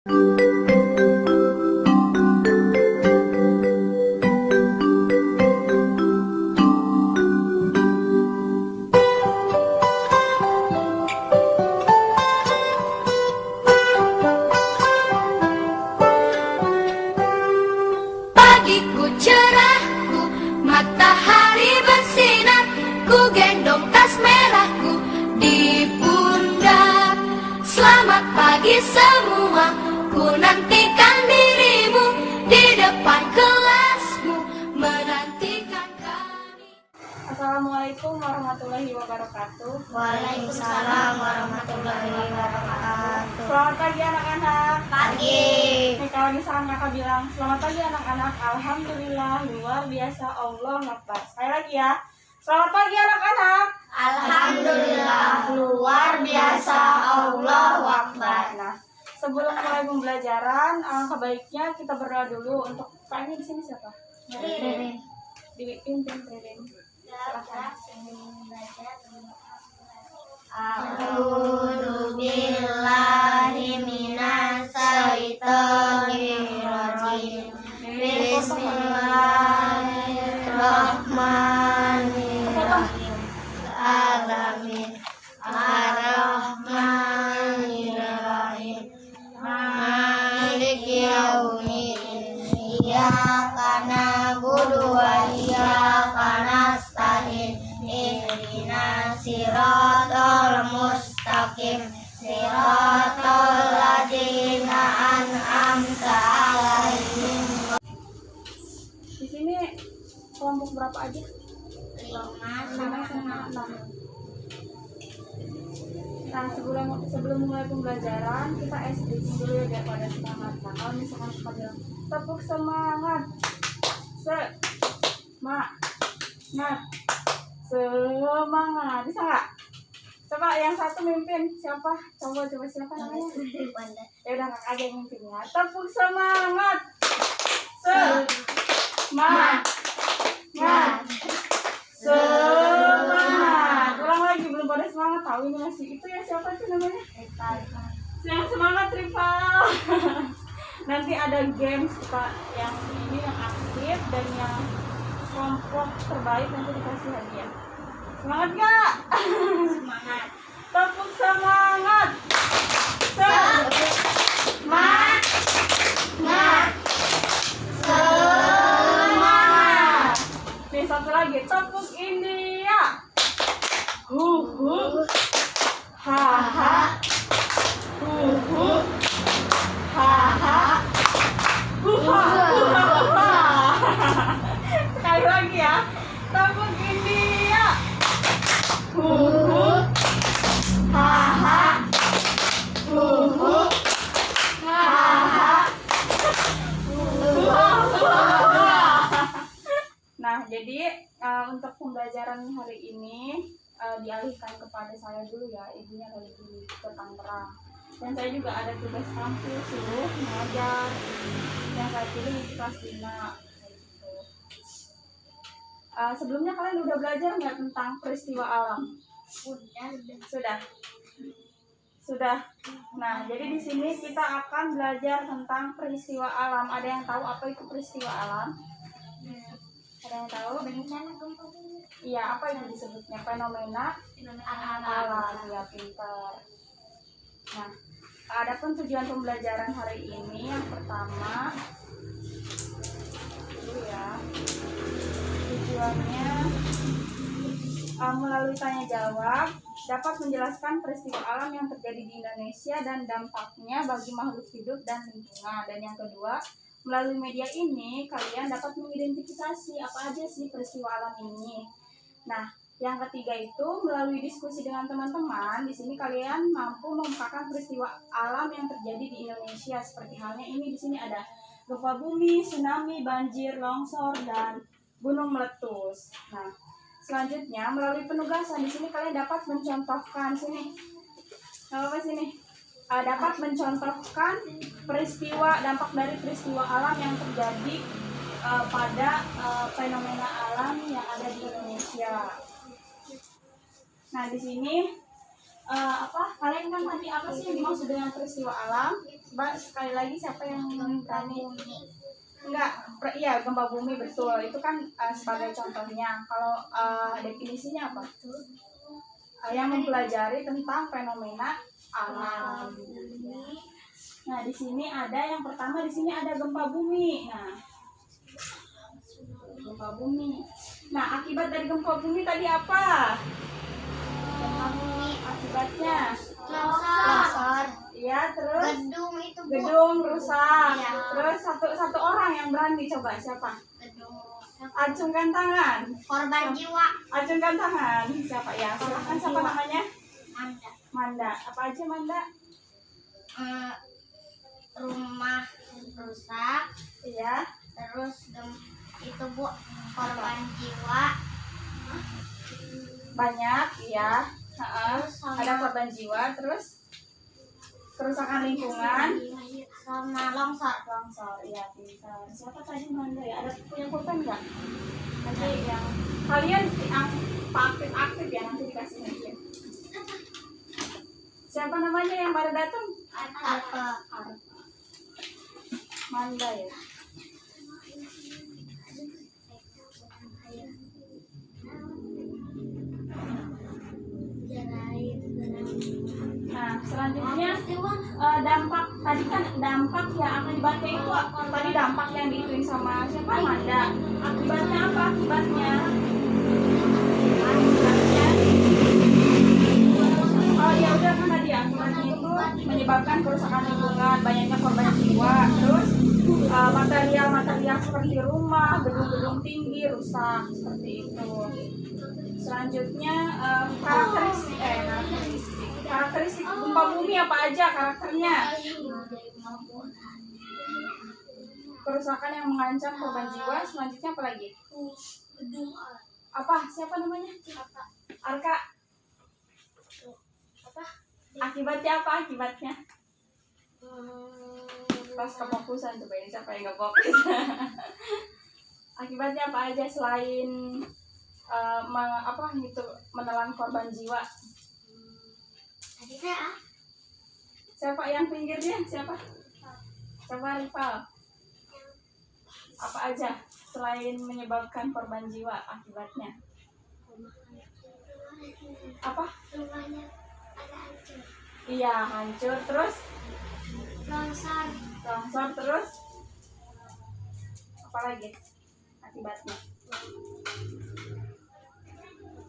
Pagiku cerahku, matahari bersinar, ku gendong tas merahku di pundak. Selamat pagi semua, ku nantikan dirimu di depan kelasmu, menantikan kami. Assalamualaikum warahmatullahi wabarakatuh. Waalaikumsalam warahmatullahi wabarakatuh. Selamat pagi anak-anak. Pagi. Nih, kalau misalnya kakak bilang selamat pagi anak-anak, alhamdulillah luar biasa, Allah Akbar. Sekali lagi ya, selamat pagi anak-anak. Alhamdulillah luar biasa, Allahu Akbar. Nah, sebelum mulai pembelajaran, alangkah baiknya kita berdoa dulu untuk Kak ini di sini siapa? Ririn. Dipimpin Ririn. Silakan. A'udzu billahi minasy syaithanir rajim. Bismillahirrahmanirrahim. Alamin. Ar-Rahmanirrahim. Maliki yaumiddin. Iyyaka na'budu wa iyyaka nasta'in. Ihdinas siratal mustaqim. Siratal ladzina an'amta 'alaihim. Di sini kelompok berapa aja? 5 5 sama 6. Nah, sebelum mulai pembelajaran kita stretching dulu ya biar pada semangat. Nah, kalau misalkan kita bilang tepuk semangat, semangat, bisa nggak? Coba yang satu mimpin siapa? Coba siapa namanya? Ya udah kakak aja yang mimpin ya. Tepuk semangat, semangat. Semangat. Ulang lagi, belum pada semangat. Tahu ini masih itu ya, siapa itu namanya? Yang semangat rival. Nanti ada games Pak, yang ini yang aktif dan yang kelompok terbaik nanti dikasih hadiah. Semangat gak? Semangat. Tepuk semangat. Semangat. Nih satu lagi, tepuk India. Ha ha. Ha ha. Sekali lagi ya, tepuk India. Ha ha. Nah, jadi untuk pembelajaran hari ini dialihkan kepada saya dulu ya, ibunya lagi ke Tangerang. Dan saya juga ada tugas kampus suruh mengajar yang saya pilih di kelas 5 gitu. Sebelumnya kalian udah belajar nggak tentang peristiwa alam? Sudah. Nah, jadi di sini kita akan belajar tentang peristiwa alam. Ada yang tahu apa itu peristiwa alam? Ada yang tahu? Iya, apa itu disebutnya? Fenomena alam. Ya, pintar. Nah, adapun tujuan pembelajaran hari ini yang pertama dulu ya. Tujuannya melalui tanya jawab dapat menjelaskan peristiwa alam yang terjadi di Indonesia dan dampaknya bagi makhluk hidup dan lingkungan. Dan yang kedua, melalui media ini kalian dapat mengidentifikasi apa aja sih peristiwa alam ini. Nah, yang ketiga itu melalui diskusi dengan teman-teman, di sini kalian mampu memetakan peristiwa alam yang terjadi di Indonesia seperti halnya ini di sini ada gempa bumi, tsunami, banjir, longsor dan gunung meletus. Nah, selanjutnya melalui penugasan di sini kalian dapat mencontohkan dapat mencontohkan dampak dari peristiwa alam yang terjadi pada fenomena alam yang ada di Indonesia. Nah, di sini Kalian kan tadi apa sih yang dimaksud dengan peristiwa alam? Coba sekali lagi siapa yang berani? Iya, gempa bumi betul. Itu kan sebagai contohnya. Kalau definisinya apa? Yang mempelajari tentang fenomena alam. Nah, di sini ada yang pertama, di sini ada gempa bumi. Nah, gempa bumi. Nah, akibat dari gempa bumi tadi apa? Gempa bumi akibatnya Longsor. iya, terus Gedung itu Bu. gedung rusak. Iya. Terus satu orang yang berani, coba siapa? Gedung. Acungkan tangan. Korban jiwa. Acungkan tangan. Siapa ya? Silakan, siapa namanya? Anda. Manda. Apa aja Manda? Rumah rusak. Iya. Terus itu Bu, korban jiwa. Banyak, iya. Ada korban jiwa, terus kerusakan lingkungan, Sama longsor. longsor. Iya, pintar. Siapa tadi Manda ya? Ada punya korban nggak? Nanti yang kalian yang aktif ya, nanti dikasih hadiah. Siapa namanya yang baru datang? Apa? Arfa. Manda ya. Nah, selanjutnya dampak tadi kan dampak ya akibatnya itu tadi dampak yang diituin sama siapa Manda. Akibatnya apa? Akibatnya oh ya udah kan tadi akibatnya itu menyebabkan kerusakan lingkungan, banyaknya korban jiwa, terus material-material seperti rumah, gedung-gedung tinggi rusak seperti itu. Selanjutnya karakteristik gempa bumi apa aja karakternya? Kerusakan yang mengancam korban jiwa. Selanjutnya apa lagi? Apa? Siapa namanya? Arka. Apa? Akibatnya apa? Akibatnya? Pas kefokusan coba ini siapa yang nggak fokus? Akibatnya apa aja selain menelan korban jiwa? Siapa yang pinggirnya? Siapa Rival? Apa aja selain menyebabkan korban jiwa akibatnya? Apa? Rumahnya ada hancur. Iya, hancur. Terus Longsor. terus apa lagi akibatnya?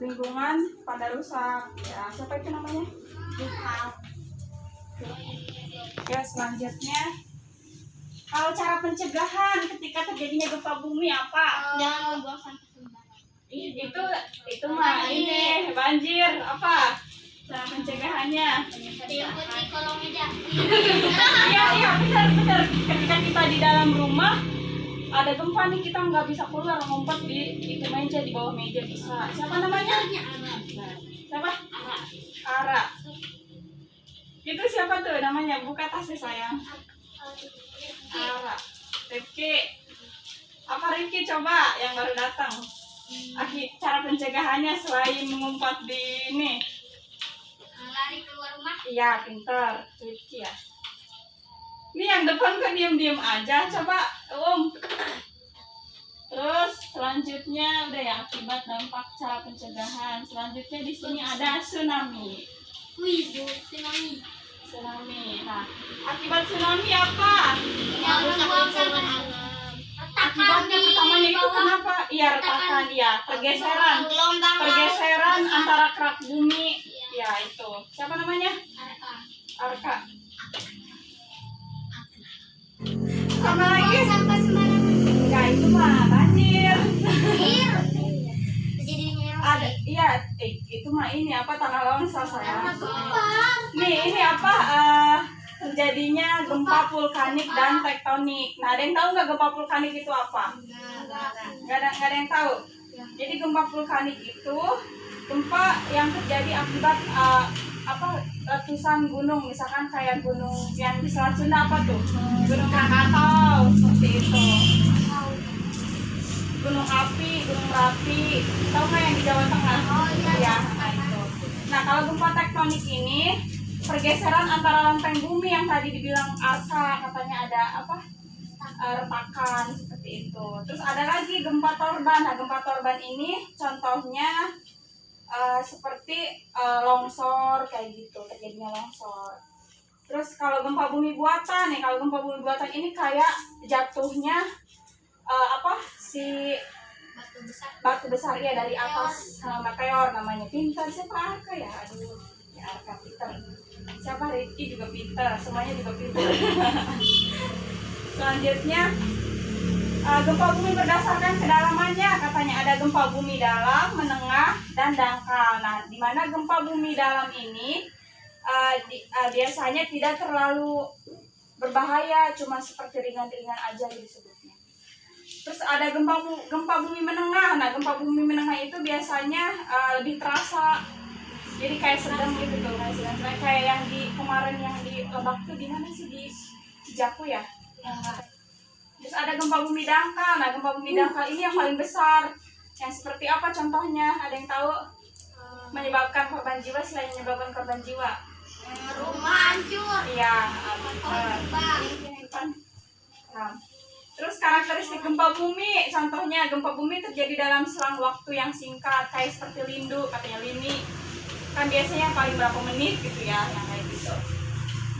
Lingkungan pada rusak. Ya, siapa itu namanya? Ya, selanjutnya kalau cara pencegahan ketika terjadinya gempa bumi apa? Jangan membuang sampah sembarangan. Itu mah ini banjir apa? Cara pencegahannya? Timput di kolong meja. Iya benar. Ketika kita di dalam rumah ada gempa nih, kita nggak bisa keluar, ngumpet di itu meja, di bawah meja bisa. Siapa namanya? Siapa? Ara. Itu siapa tuh namanya? Buka tasnya sayang. Ara. Rifki. Apa Rifki coba yang baru datang? Cara pencegahannya selain mengumpat di ini. Lari keluar rumah. Iya, pintar. Rifki ya. Ini yang depan kan diam-diam aja. Coba, Terus selanjutnya udah ya, akibat dampak cara pencegahan. Selanjutnya di sini ada tsunami. Wih, tsunami. Nah, akibat tsunami apa? Jangan membuang sampah. Akibatnya pertamanya itu kenapa? Iya, retakan, iya, pergeseran. Pergeseran antara kerak bumi. Ya, itu. Siapa namanya? Arka. Sama lagi? Sampah sembarangan. Enggak, itu mah banjir. Ada, iya, itu mah ini apa, tanah longsor sayang. Nih, ini apa? Terjadinya gempa vulkanik dan tektonik. Nah, ada yang tahu nggak gempa vulkanik itu apa? Nggak ada yang tahu. Jadi gempa vulkanik itu gempa yang terjadi akibat letusan gunung, misalkan kayak gunung yang di Selat Sunda apa tuh? Gunung Krakatau, seperti itu. Gunung Api, Gunung Merapi, tahu nggak yang di Jawa Tengah? Oh iya. Ya, nah itu. Nah, kalau gempa tektonik ini pergeseran antara lempeng bumi yang tadi dibilang Arka, katanya ada apa? Retakan seperti itu. Terus ada lagi gempa torban. Nah, gempa torban ini contohnya seperti longsor kayak gitu, terjadinya longsor. Terus kalau gempa bumi buatan nih, kalau gempa bumi buatan ini kayak jatuhnya si batu besar ya dari atas, meteor namanya. Pintar siapa Arka ya? Aduh, ya Arka pintar. Siapa Rifki juga pintar, semuanya juga pintar. Selanjutnya gempa bumi berdasarkan kedalamannya, katanya ada gempa bumi dalam, menengah, dan dangkal. Nah, di mana gempa bumi dalam ini biasanya tidak terlalu berbahaya, cuma seperti ringan-ringan aja disebutnya. Terus ada gempa bumi menengah. Nah, gempa bumi menengah itu biasanya lebih terasa, jadi kayak sedang gitu tuh, kayak yang di kemarin yang di Lebak tuh, di mana sih, di Cijaku ya. Terus ada gempa bumi dangkal. Nah, gempa bumi dangkal ini yang paling besar. Yang seperti apa contohnya? Ada yang tahu? Menyebabkan korban jiwa, selain menyebabkan korban jiwa. Rumah hancur. Iya. Terbang. Nah, terus karakteristik gempa bumi, contohnya gempa bumi terjadi dalam selang waktu yang singkat, kayak seperti Lindu, katanya Lini. Kan biasanya paling berapa menit gitu ya, yang kayak gitu.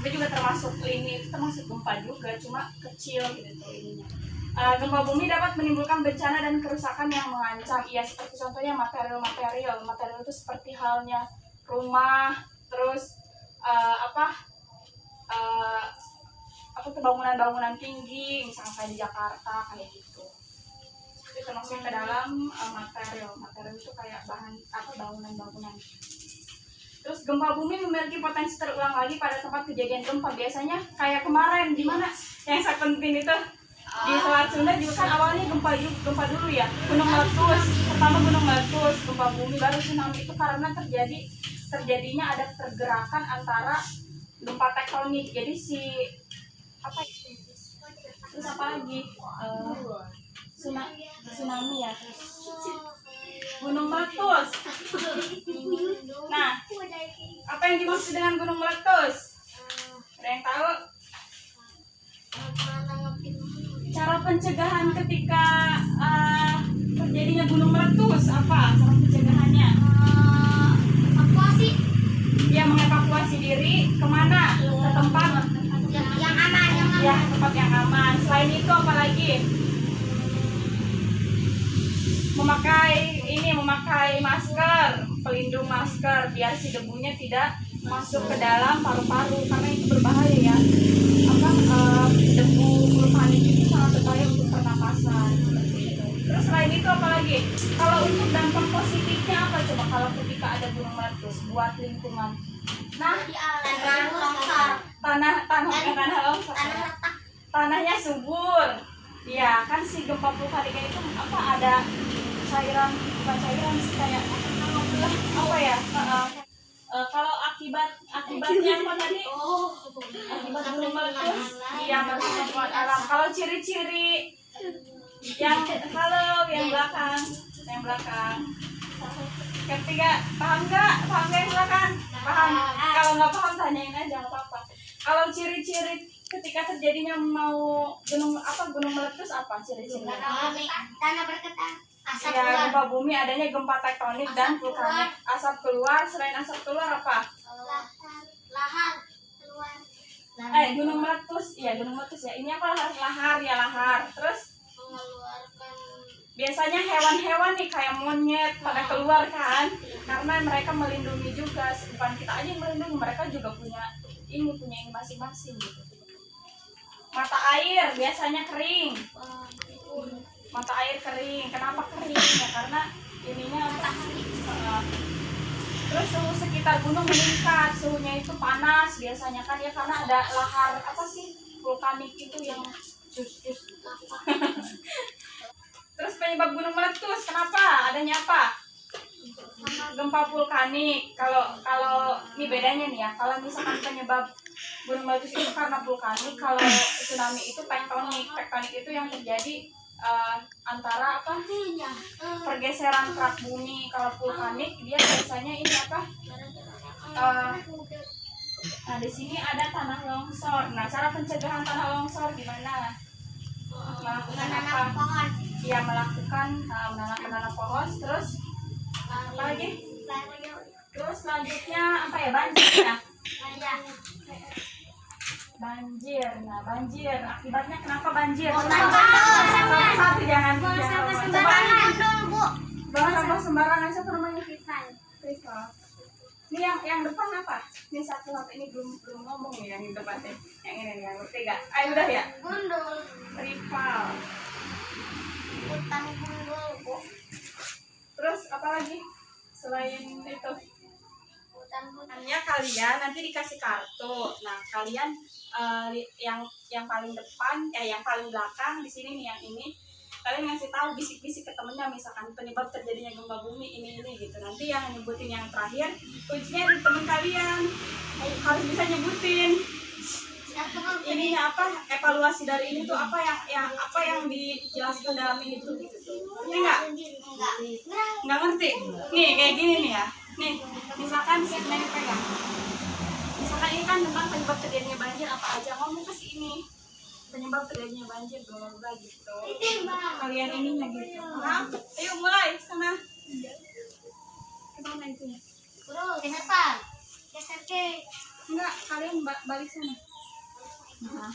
Itu juga termasuk Lini, itu termasuk gempa juga, cuma kecil gitu ininya. Gempa bumi dapat menimbulkan bencana dan kerusakan yang mengancam. Ya, seperti contohnya material itu seperti halnya rumah, terus bangunan-bangunan tinggi, misalnya kayak di Jakarta kayak gitu. Itu termasuk ke dalam material itu kayak bahan bangunan-bangunan. Terus gempa bumi memiliki potensi terulang lagi pada tempat kejadian gempa. Biasanya kayak kemarin di mana yang saya penting itu di Selat Sunda juga kan awalnya gempa dulu ya, gunung meletus. Pertama gunung meletus, gempa bumi, baru tsunami. Itu karena terjadinya ada pergerakan antara gempa tektonik. Jadi terus apa lagi? Tsunami ya. Gunung meletus. Nah, apa yang dimaksud dengan gunung meletus? Ada yang tahu? Cara pencegahan ketika terjadinya gunung meletus apa? Cara pencegahannya? Evakuasi. Ya, mengevakuasi diri kemana? Ke tempat Yang aman. ya, tempat yang aman. Selain itu apa lagi? Memakai masker, pelindung masker biar si debunya tidak masuk ke dalam paru-paru, karena itu berbahaya ya. Debu vulkanik itu sangat berbahaya untuk pernapasan seperti itu. Terus selain itu apa lagi? Kalau untuk dampak positifnya apa coba kalau ketika ada gunung meletus buat lingkungan? Nah, tanahnya subur. Ya, kan si gempa vulkanik itu ada cairan, bukan cairan sih, kayak apa ya? Kalau akibatnya apa tadi? Akibat gunung meletus, iya merusak lingkungan alam. Kalau ciri-ciri yang belakang, ketiga paham nggak yang belakang? Paham? Kalau nggak paham tanyain aja, nggak apa-apa. Kalau ciri-ciri ketika terjadinya gunung meletus apa ciri-cirinya? Tanah bergetar. Asap Ya, keluar. gempa bumi adanya gempa tektonik dan vulkanik. Asap keluar, selain asap keluar apa? Lahar keluar. Gunung meletus ya. Ini apa? Lahar. Terus Mengeluarkan biasanya hewan-hewan nih kayak monyet pada keluar kan, karena mereka melindungi juga. Bukan kita aja yang melindungi, mereka juga punya ini masing-masing gitu. Mata air biasanya kering. Kenapa kering? Ya karena ininya matahari. Terus suhu sekitar gunung meningkat, suhunya itu panas biasanya kan ya, karena ada lahar vulkanik itu yang jus. Terus penyebab gunung meletus kenapa? Adanya apa? Gempa vulkanik. Kalau ini bedanya nih ya. Kalau misalkan penyebab gunung meletus itu karena vulkanik, kalau tsunami itu tektonik. Tektonik itu yang terjadi antara apa pergeseran kerak bumi. Kalau vulkanik dia biasanya ini apa? Nah di sini ada tanah longsor. Nah cara pencegahan tanah longsor gimana? Melakukan apa? pohon. Ya melakukan menanam pohon. Terus apa lagi? Terus selanjutnya apa ya? Banjir ya. Banjir. Nah banjir akibatnya kenapa banjir? Satu jangan buang sampah sembarangan. Siapa namanya? Rival. Ini yang depan apa? Ini satu HP ini belum ngomong ya yang depannya. Yang ini yang ngerti gak? Ayo udah ya. Gundul. Rival. Hutan gundul, Bu. Terus apa lagi? Selain itu, Hutan. ya kalian nanti dikasih kartu. Nah kalian yang paling depan, yang paling belakang di sini nih yang ini, kalian ngasih tahu bisik-bisik ke temennya misalkan penyebab terjadinya gempa bumi ini gitu. Nanti yang nyebutin yang terakhir kuncinya dari temen kalian harus bisa nyebutin ini apa evaluasi dari ini tuh apa yang dijelaskan dalam ini tuh gitu. Ngerti nggak ngerti nih kayak gini nih ya. Nih misalkan si Neng pegang, misalkan ini kan tentang penyebab terjadinya banjir apa aja, ngomong ke sini penyebab terjadinya banjir bla gitu. Kalian ininya gitu. Nah, ayo mulai sana. Kesana itunya. Geser ke. Enggak, kalian balik sana. Nah.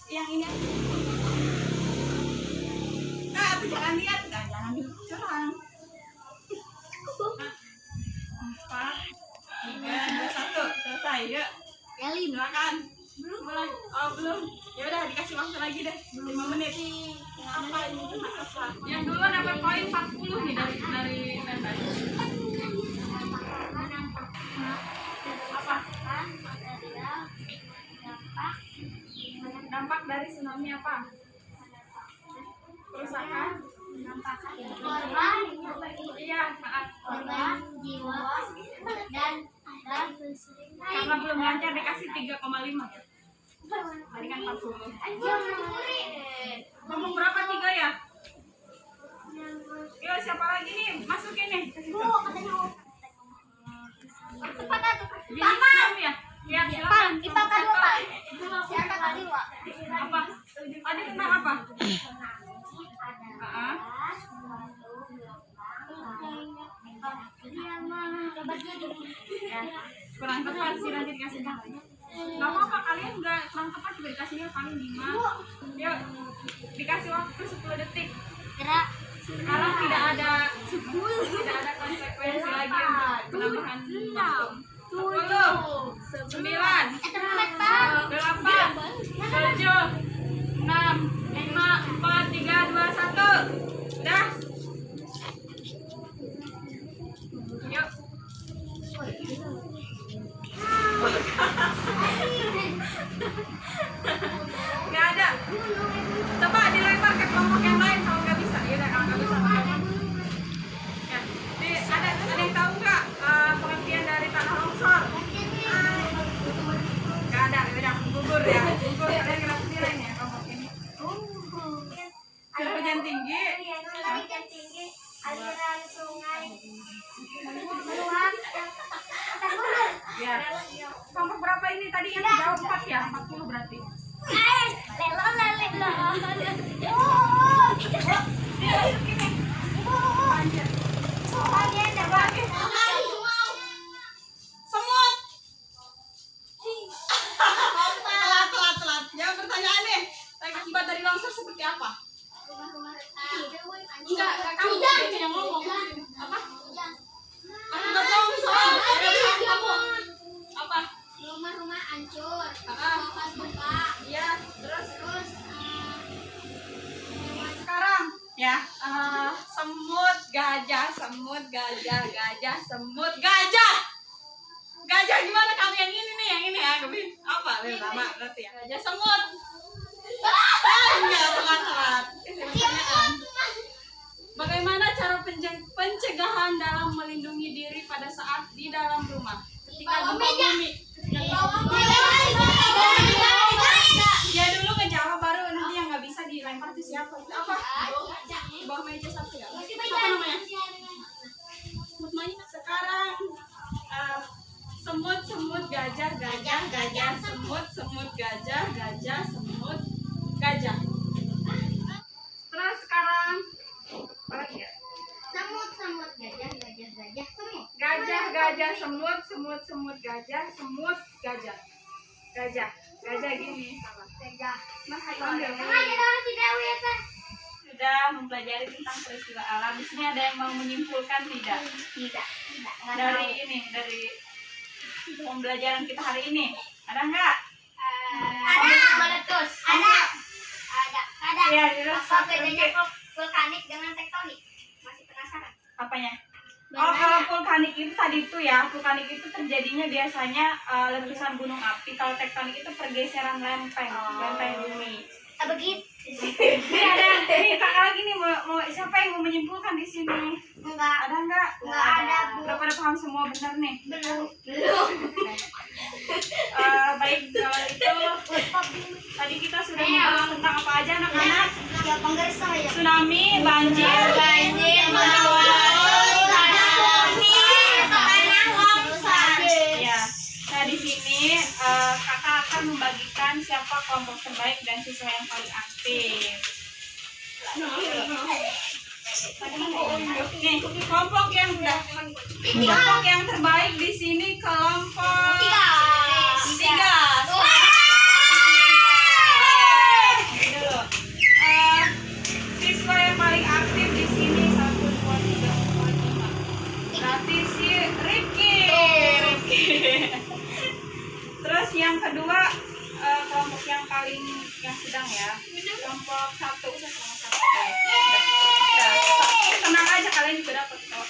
Yang ini. Nah, itu jangan lihat, jangan curang. 4, 3, 2, 1, selesai ya. Silakan. Belum mulai. Oh, belum. Ya udah dikasih waktu lagi deh. 5 menit. Apa ini? Yang duluan dapat poin 40 nih dari Nanda. Apa? Dampak dari tsunami apa? Kerusakan? Korban. Iya, Korban jiwa dan karena belum lancar dikasih 3,5 ya. Tadi kan 40. Ngomong berapa 3 ya? Yo, siapa lagi nih? Masukin nih. Cepat ya. Ya, silakan. Apa? Tadi tentang apa? Ya, kurang tepat sih nanti dikasih lagi. Gak apa-apa, kalian nggak kurang tepat juga dikasihnya paling 5. Yuk, dikasih waktu 10 detik. Sekarang tidak ada konsekuensi lagi untuk penambahan waktu. 10, 9, 8, 7, 6, 5, 4, 3, 2, 1. Udah. Yuk. Nggak ada. Coba dilempar ke kelompok yang lain kalau nggak bisa. Ya udah, kalau nggak bisa ya. Ada yang tahu nggak pengertian dari tanah longsor? Nggak ada. Ya udah, gugur ya. Gugur. Kalian kena nilai ya kelompok ini. Curah hujan tinggi. Aliran sungai. Ya. Kelompok berapa ini tadi yang jawab 4 ya? 40 berarti. Semut. Telat. Jawab pertanyaan deh. Akibat dari longsor seperti apa? Enggak kamu yang ngomong. Apa? Akibat longsor. Apa? Rumah-rumah hancur. Pas buka. Iya, terus sekarang ya semut gajah. Gajah gimana kamu yang ini ya? Apa? Sama berarti ya. Gajah semut. Enggak telat. Bagaimana cara pencegahan dalam melindungi diri pada saat di dalam rumah? Ketika gempa bumi. Dia dulu ngejawab baru nanti yang nggak bisa dilempar satu siapa? Itu apa? Di bawah meja satu ya? Apa namanya? Sekarang semut, semut, gajah, gajah, gajah, semut, semut, gajah, gajah, semut, gajah. Terus sekarang apa lagi ya? Semut, semut, gajah, gajah, gajah, semut. Gajah, gajah, semut, semut, semut, gajah, semut, gajah. Gajah, gajah gini salah. Gajah. Mas ayo ambil. Sengaja dong si Dewi ya, Teh. Sudah mempelajari tentang peristiwa alam. Di sini ada yang mau menyimpulkan tidak? Tidak. Nggak Dari tahu. ini, dari pembelajaran kita hari ini. Ada nggak? Ada. Meletus. Ada. Ada. Iya, terus Apa bedanya vulkanik dengan tektonik? Masih penasaran? apanya? Oh, kalau vulkanik itu tadi itu ya, vulkanik itu terjadinya biasanya letusan gunung api. Kalau tektonik itu pergeseran lempeng, lempeng bumi. Begitu. Ini ada, ini kakak lagi nih mau siapa yang mau menyimpulkan di sini? Enggak. Ada nggak? Nggak ada, Bu. Udah pada paham semua benar nih. Belum. Baik kalau itu tadi kita sudah membahas tentang apa aja anak-anak? Ya penggaris saya. Tsunami, banjir, ya. Nah di sini kakak akan membagikan siapa kelompok terbaik dan siswa yang paling aktif. Nih kelompok yang terbaik di sini kelompok tiga. Dulu. Siswa yang paling aktif di sini 1, 2, 3, 4, 5. Berarti si Rifki. Terus yang kedua kelompok yang sedang ya. Kelompok 1 sama 1. Tenang aja kalian juga dapat kok.